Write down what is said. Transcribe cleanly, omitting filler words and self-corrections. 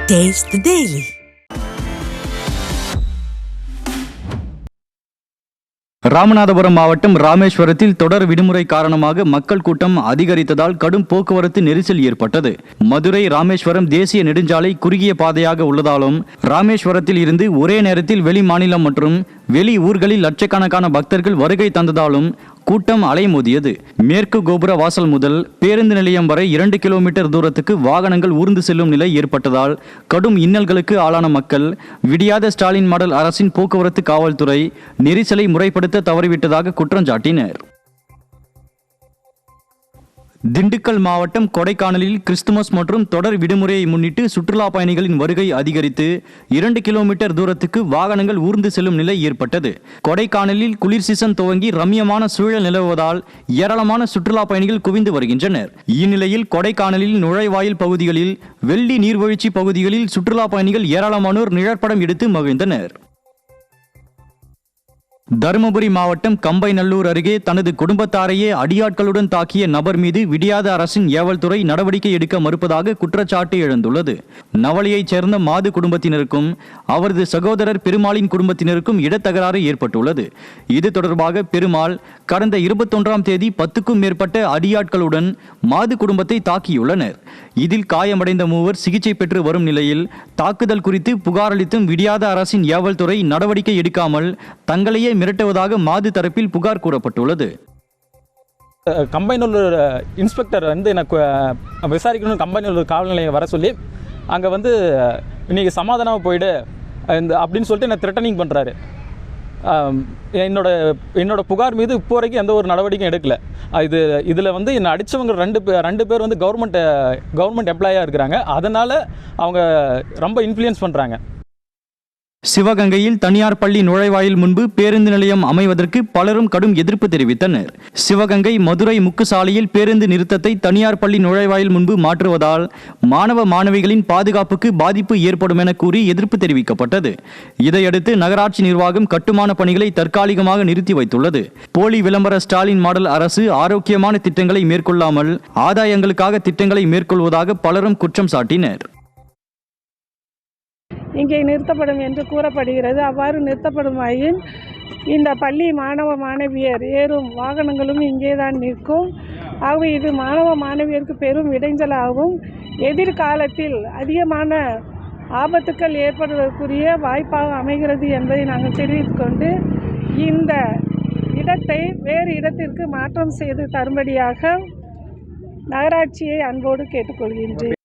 Taste the Daily. Ramanathapuram மாவட்டம் ராமேஸ்வரத்தில் தொடர் விடுமுறை காரணமாக மக்கள் கூட்டம் அதிகரித்ததால் கடும் போக்குவரத்து நெரிசல் ஏற்பட்டது. மதுரை ராமேஸ்வரம் தேசிய நெடுஞ்சாலை குறுகிய பாதையாக உள்ளதாலும் ராமேஸ்வரத்தில் இருந்து ஒரே நேரத்தில் வெளி மாநிலம் மற்றும் வெளி ஊர்களில் லட்சக்கணக்கான பக்தர்கள் வருகை தந்ததாலும் கூட்டம் அலைமோதியது. மேற்கு கோபுர வாசல் முதல் பேருந்து நிலையம் வரை 2 கிலோமீட்டர் தூரத்துக்கு வாகனங்கள் ஊர்ந்து செல்லும் நிலை ஏற்பட்டதால் கடும் இன்னல்களுக்கு ஆளான மக்கள் விடியாத ஸ்டாலின் மாடல் அரசின் போக்குவரத்து காவல்துறை நெரிசலை முறைப்படுத்த தவறிவிட்டதாக குற்றஞ்சாட்டினர். திண்டுக்கல் மாவட்டம் கொடைக்கானலில் கிறிஸ்துமஸ் மற்றும் தொடர் விடுமுறையை முன்னிட்டு சுற்றுலா பயணிகளின் வருகை அதிகரித்து 2 கிலோமீட்டர் தூரத்துக்கு வாகனங்கள் ஊர்ந்து செல்லும் நிலை ஏற்பட்டது. கொடைக்கானலில் குளிர் சீசன் துவங்கி ரம்யமான சூழல் நிலவுவதால் ஏராளமான சுற்றுலா பயணிகள் குவிந்து வருகின்றனர். இந்நிலையில் கொடைக்கானலில் நுழைவாயில் பகுதிகளில் வெள்ளி நீர்வீழ்ச்சி பகுதிகளில் சுற்றுலா பயணிகள் ஏராளமானோர் நிழற்படம் எடுத்து மகிழ்ந்தனர். தருமபுரி மாவட்டம் கம்பைநல்லூர் அருகே தனது குடும்பத்தாரையே அடியாட்களுடன் தாக்கிய நபர் மீது விடியாத அரசின் ஏவல்துறை நடவடிக்கை எடுக்க மறுப்பதாக குற்றச்சாட்டு எழுந்துள்ளது. நவலியைச் சேர்ந்த மாது குடும்பத்தினருக்கும் அவரது சகோதரர் பெருமாளின் குடும்பத்தினருக்கும் இடத்தகராறு ஏற்பட்டுள்ளது. இது தொடர்பாக பெருமாள் கடந்த 21ஆம் தேதி 10க்கும் மேற்பட்ட அடியாட்களுடன் மாது குடும்பத்தை தாக்கியுள்ளனர். இதில் காயமடைந்த மூவர் சிகிச்சை பெற்று வரும் நிலையில் தாக்குதல் குறித்து புகார் அளித்தும் விடியாத அரசின் ஏவல்துறை நடவடிக்கை எடுக்காமல் தங்களையே மிரட்டுவதாக மாது தரப்பில் புகார் கூறப்பட்டுள்ளது. கம்பைநல்லூர் இன்ஸ்பெக்டர் எனக்கு விசாரிக்கணும் கம்பைநல்லூர் காவல் நிலையம் வர சொல்லி அங்கே இன்றைக்கி சமாதானமாக போயிடு அப்படின்னு சொல்லிட்டு என்ன த்ரெட்டனிங் பண்ணுறாரு. என்னோட புகார் மீது இப்போ வரைக்கும் எந்த ஒரு நடவடிக்கையும் எடுக்கல. இதில் என்னை அடித்தவங்க ரெண்டு பேர் கவர்மெண்ட் எம்ப்ளாயாக இருக்கிறாங்க. அதனால் அவங்க ரொம்ப இன்ஃப்ளூயன்ஸ் பண்ணுறாங்க. சிவகங்கையில் தனியார் பள்ளி நுழைவாயில் முன்பு பேருந்து நிலையம் அமைவதற்கு பலரும் கடும் எதிர்ப்பு தெரிவித்தனர். சிவகங்கை மதுரை முக்கு சாலையில் பேருந்து நிறுத்தத்தை தனியார் பள்ளி நுழைவாயில் முன்பு மாற்றுவதால் மாணவ மாணவிகளின் பாதுகாப்புக்கு பாதிப்பு ஏற்படும் என கூறி எதிர்ப்பு தெரிவிக்கப்பட்டது. இதையடுத்து நகராட்சி நிர்வாகம் கட்டுமான பணிகளை தற்காலிகமாக நிறுத்தி வைத்துள்ளது. போலி விளம்பர ஸ்டாலின் மாடல் அரசு ஆரோக்கியமான திட்டங்களை மேற்கொள்ளாமல் ஆதாயங்களுக்காக திட்டங்களை மேற்கொள்வதாக பலரும் குற்றம் சாட்டினர். இங்கே நிறுத்தப்படும் என்று கூறப்படுகிறது. அவ்வாறு நிறுத்தப்படுமாயின் இந்த பள்ளி மாணவ மாணவியர் ஏறும் வாகனங்களும் இங்கே தான் நிற்கும். ஆகவே இது மாணவ மாணவியருக்கு பெரும் இடைஞ்சலாகவும் எதிர்காலத்தில் அதிகமான ஆபத்துக்கள் ஏற்படுவதற்குரிய வாய்ப்பாக அமைகிறது என்பதை நாங்கள் தெரிவித்துக்கொண்டு இந்த இடத்தை வேறு இடத்திற்கு மாற்றம் செய்து தரும்படியாக நகராட்சியை அன்போடு கேட்டுக்கொள்கின்றேன்.